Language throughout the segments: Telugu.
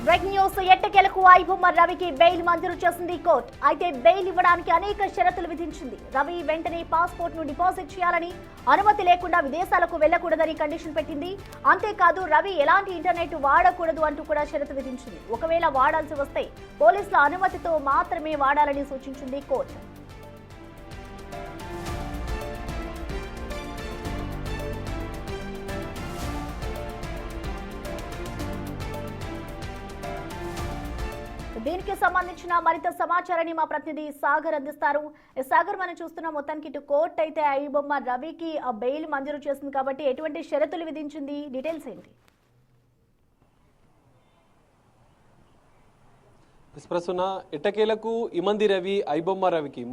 Break news. ఎట్టకేలకు ఐబొమ్మ రవికి బెయిల్ మంజూరు చేసింది కోర్టు. అయితే బెయిల్ ఇవ్వడానికి అనేక షరతులు విధించింది. రవి వెంటనే పాస్పోర్ట్ ను డిపాజిట్ చేయాలని, అనుమతి లేకుండా విదేశాలకు వెళ్లకూడదని కండిషన్ పెట్టింది. అంతేకాదు రవి ఎలాంటి ఇంటర్నెట్ వాడకూడదు అంటూ కూడా షరతు విధించింది. ఒకవేళ వాడాల్సి వస్తే పోలీసుల అనుమతితో మాత్రమే వాడాలని సూచించింది కోర్టు. దీనికి సంబంధించిన మరింత సమాచారాన్ని మా ప్రతినిధి సాగర్ అందిస్తారు. సాగర్, మనం చూస్తున్న మొత్తానికి ఇటు కోర్టు అయితే ఐబొమ్మ రవికి బెయిల్ మంజూరు చేసింది కాబట్టి ఎటువంటి షరతులు విధించింది, డీటెయిల్స్ ఏంటి? ప్రస్తున ఎట్టకేలకు ఇమంది రవి ఐబొమ్మ రవికి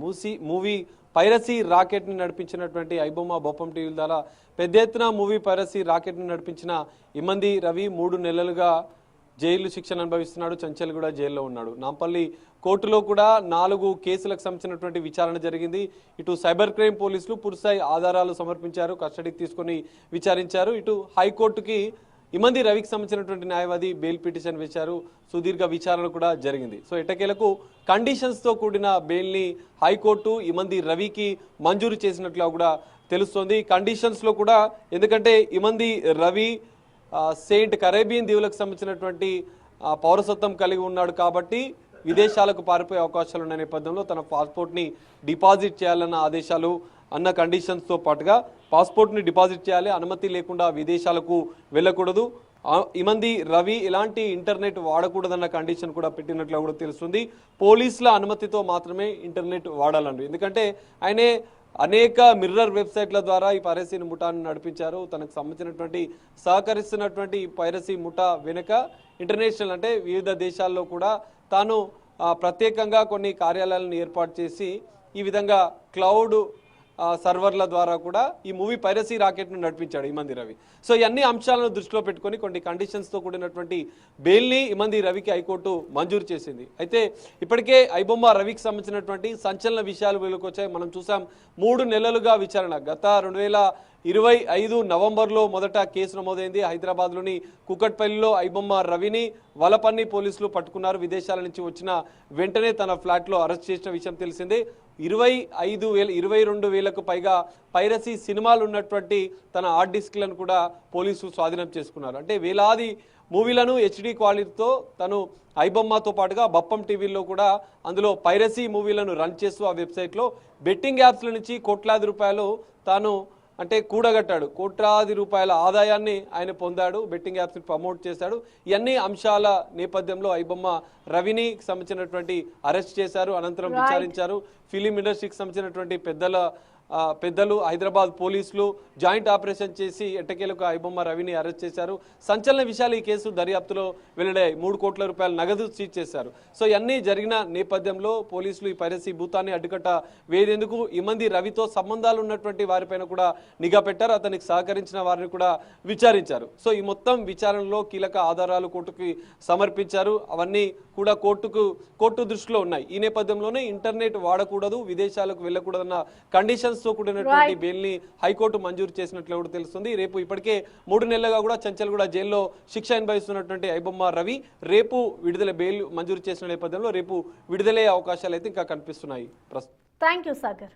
మూవీ పైరసీ రాకెట్ ని నడిపించినటువంటి ఐబొమ్మ బొప్పం టీవీ ద్వారా పెద్ద ఎత్తున మూవీ పైరసీ రాకెట్ ని నడిపించిన ఇమంది రవి 3 నెలలుగా జైలు శిక్షణ అనుభవిస్తున్నాడు. చంచల్గూడ జైల్లో ఉన్నాడు. నాంపల్లి కోర్టులో కూడా 4 కేసులకు సంబంధించినటువంటి విచారణ జరిగింది. ఇటు సైబర్ క్రైమ్ పోలీసులు పూర్తిస్థాయి ఆధారాలు సమర్పించారు, కస్టడీకి తీసుకొని విచారించారు. ఇటు హైకోర్టుకి ఇమంది రవికి సంబంధించినటువంటి న్యాయవాది బెయిల్ పిటిషన్ వేశారు. సుదీర్ఘ విచారణ కూడా జరిగింది. సో ఎట్టకేలకు కండిషన్స్తో కూడిన బెయిల్ని హైకోర్టు ఇమంది రవికి మంజూరు చేసినట్లుగా కూడా తెలుస్తోంది. కండిషన్స్లో కూడా ఎందుకంటే ఇమంది రవి సెయింట్ కరేబియన్ దీవులకు సంబంధించినటువంటి పౌరసత్వం కలిగి ఉన్నాడు కాబట్టి విదేశాలకు పారిపోయే అవకాశాలు ఉన్న నేపథ్యంలో తన పాస్పోర్ట్ని డిపాజిట్ చేయాలన్న ఆదేశాలు అన్న కండిషన్స్తో పాటుగా పాస్పోర్ట్ని డిపాజిట్ చేయాలి, అనుమతి లేకుండా విదేశాలకు వెళ్ళకూడదు, ఇమంది రవి ఎలాంటి ఇంటర్నెట్ వాడకూడదన్న కండిషన్ కూడా పెట్టినట్లు కూడా తెలుస్తుంది. పోలీసుల అనుమతితో మాత్రమే ఇంటర్నెట్ వాడాలండి. ఎందుకంటే ఆయనే అనేక మిర్రర్ వెబ్సైట్ల ద్వారా ఈ పైరసీ ముఠాను నడిపించారు. తనకు సంబంధించినటువంటి సహకరిస్తున్నటువంటి ఈ పైరసీ ముఠా వెనుక ఇంటర్నేషనల్ అంటే వివిధ దేశాల్లో కూడా తాను ప్రత్యేకంగా కొన్ని కార్యాలయాలను ఏర్పాటు చేసి ఈ విధంగా క్లౌడ్ సర్వర్ల ద్వారా కూడా ఈ మూవీ పైరసీ రాకెట్ను నడిపించాడు ఇమంది రవి. సో ఇవన్నీ అంశాలను దృష్టిలో పెట్టుకొని కొన్ని కండిషన్స్తో కూడినటువంటి బెయిల్ని ఇమంది రవికి హైకోర్టు మంజూరు చేసింది. అయితే ఇప్పటికే ఐబొమ్మ రవికి సంబంధించినటువంటి సంచలన విషయాలు వెలుగుకు వచ్చాయి. మనం చూసాం 3 నెలలుగా విచారణ. గత 2025 నవంబర్లో మొదట కేసు నమోదైంది. హైదరాబాద్లోని కుకట్పల్లిలో ఐబొమ్మ రవిని వలపన్ని పోలీసులు పట్టుకున్నారు. విదేశాల నుంచి వచ్చిన వెంటనే తన ఫ్లాట్లో అరెస్ట్ చేసిన విషయం తెలిసిందే. 22,000కు పైగా పైరసీ సినిమాలు ఉన్నటువంటి తన హార్డ్ డిస్క్లను కూడా పోలీసులు స్వాధీనం చేసుకున్నారు. అంటే వేలాది మూవీలను హెచ్డి క్వాలిటీతో తను ఐబొమ్మతో పాటుగా బప్పం టీవీలో కూడా అందులో పైరసీ మూవీలను రన్ చేస్తూ ఆ వెబ్సైట్లో బెట్టింగ్ యాప్స్ల నుంచి కోట్లాది రూపాయలు తాను అంటే కూడగట్టాడు. కోట్లాది రూపాయల ఆదాయాన్ని ఆయన పొందాడు, బెట్టింగ్ యాప్స్ని ప్రమోట్ చేశాడు. ఇవన్నీ అంశాల నేపథ్యంలో ఐబొమ్మ రవిని సంబంధించినటువంటి అరెస్ట్ చేశారు, అనంతరం విచారించారు. ఫిలిం ఇండస్ట్రీకి సంబంధించినటువంటి పెద్దలు హైదరాబాద్ పోలీసులు జాయింట్ ఆపరేషన్ చేసి ఎట్టకేలకు ఐబొమ్మ రవిని అరెస్ట్ చేశారు. సంచలన విషయాలు ఈ కేసు దర్యాప్తులో వెల్లడాయి. 3 కోట్ల రూపాయల నగదు సీజ్ చేశారు. సో ఇవన్నీ జరిగిన నేపథ్యంలో పోలీసులు ఈ పైరసీ భూతాన్ని అడ్డుకట్ట వేదేందుకు ఇమంది రవితో సంబంధాలు ఉన్నటువంటి వారిపైన కూడా నిఘా పెట్టారు. అతనికి సహకరించిన వారిని కూడా విచారించారు. సో ఈ మొత్తం విచారణలో కీలక ఆధారాలు కోర్టుకి సమర్పించారు. అవన్నీ కూడా కోర్టు దృష్టిలో ఉన్నాయి. ఈ నేపథ్యంలోనే ఇంటర్నెట్ వాడకూడదు, విదేశాలకు వెళ్ళకూడదన్న కండిషన్స్తో కూడినటువంటి బెయిల్ని హైకోర్టు మంజూరు చేసినట్లు కూడా తెలుస్తుంది. రేపు ఇప్పటికే 3 నెలలుగా కూడా చంచల్గూడ జైల్లో శిక్ష అనుభవిస్తున్నటువంటి ఐబొమ్మ రవి రేపు బెయిల్ మంజూరు చేసిన నేపథ్యంలో రేపు విడుదలయ్యే అవకాశాలు అయితే ఇంకా కనిపిస్తున్నాయి. Thank you Sagar.